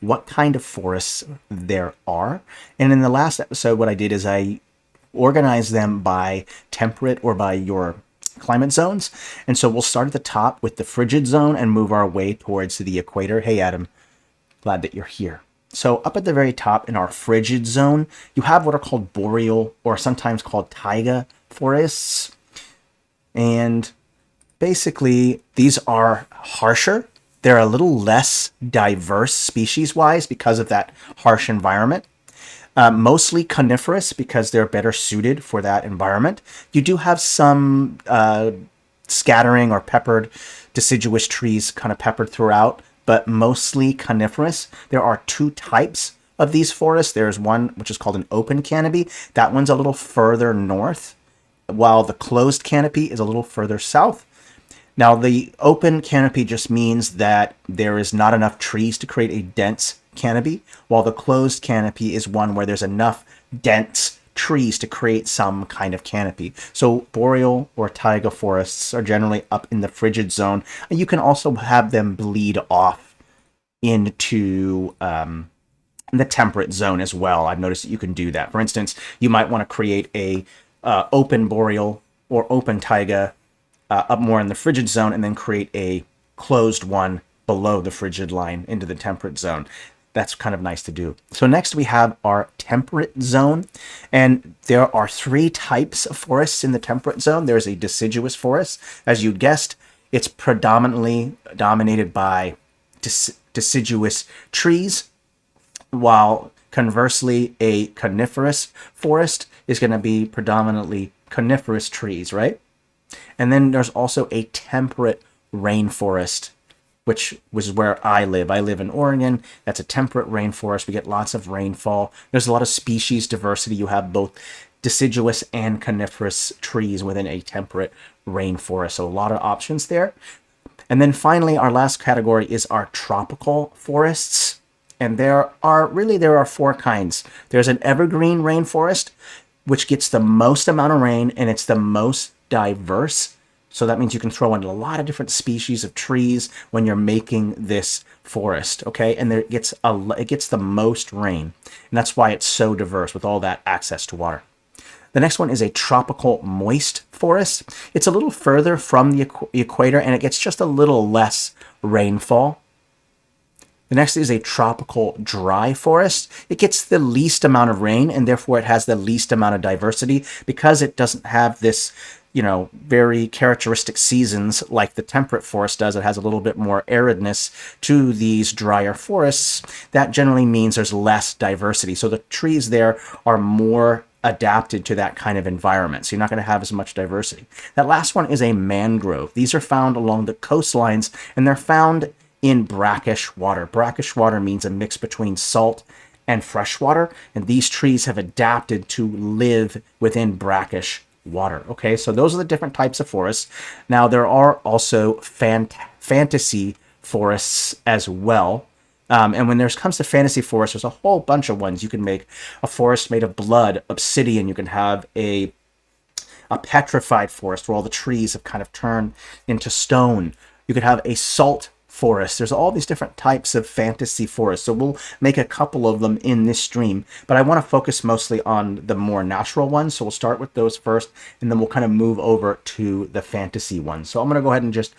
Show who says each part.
Speaker 1: what kind of forests there are. And in the last episode, what I did is I organized them by temperate or by your climate zones. And so we'll start at the top with the frigid zone and move our way towards the equator. Hey, Adam, glad that you're here. So up at the very top in our frigid zone, you have what are called boreal or sometimes called taiga forests. And basically, these are harsher. They're a little less diverse species-wise because of that harsh environment. Mostly coniferous because they're better suited for that environment. You do have some scattering or peppered deciduous trees kind of peppered throughout, but mostly coniferous. There are two types of these forests. There's one which is called an open canopy. That one's a little further north, while the closed canopy is a little further south. Now, the open canopy just means that there is not enough trees to create a dense canopy, while the closed canopy is one where there's enough dense trees to create some kind of canopy. So boreal or taiga forests are generally up in the frigid zone, and you can also have them bleed off into the temperate zone as well. I've noticed that you can do that. For instance, you might want to create a open boreal or open taiga up more in the frigid zone, and then create a closed one below the frigid line into the temperate zone. That's kind of nice to do. So next we have our temperate zone, and there are three types of forests in the temperate zone. There's a deciduous forest. As you guessed, it's predominantly dominated by deciduous trees, while conversely, a coniferous forest is going to be predominantly coniferous trees, right? And then there's also a temperate rainforest, which was where I live. I live in Oregon. That's a temperate rainforest. We get lots of rainfall. There's a lot of species diversity. You have both deciduous and coniferous trees within a temperate rainforest. So a lot of options there. And then finally, our last category is our tropical forests. And there are four kinds. There's an evergreen rainforest, which gets the most amount of rain, and it's the most diverse. So that means you can throw in a lot of different species of trees when you're making this forest, okay? And it gets the most rain, and that's why it's so diverse with all that access to water. The next one is a tropical moist forest. It's a little further from the equator, and it gets just a little less rainfall. The next is a tropical dry forest. It gets the least amount of rain, and therefore it has the least amount of diversity because it doesn't have this, very characteristic seasons like the temperate forest does. It has a little bit more aridness to these drier forests. That generally means there's less diversity. So the trees there are more adapted to that kind of environment. So you're not going to have as much diversity. That last one is a mangrove. These are found along the coastlines, and they're found in brackish water. Brackish water means a mix between salt and fresh water, and these trees have adapted to live within brackish water. Okay, so those are the different types of forests. Now, there are also fantasy forests as well. And when there comes to fantasy forests, there's a whole bunch of ones. You can make a forest made of blood, obsidian. You can have a petrified forest where all the trees have kind of turned into stone. You could have a salt forest. There's all these different types of fantasy forests. So we'll make a couple of them in this stream, but I want to focus mostly on the more natural ones. So we'll start with those first, and then we'll kind of move over to the fantasy ones. So I'm going to go ahead and just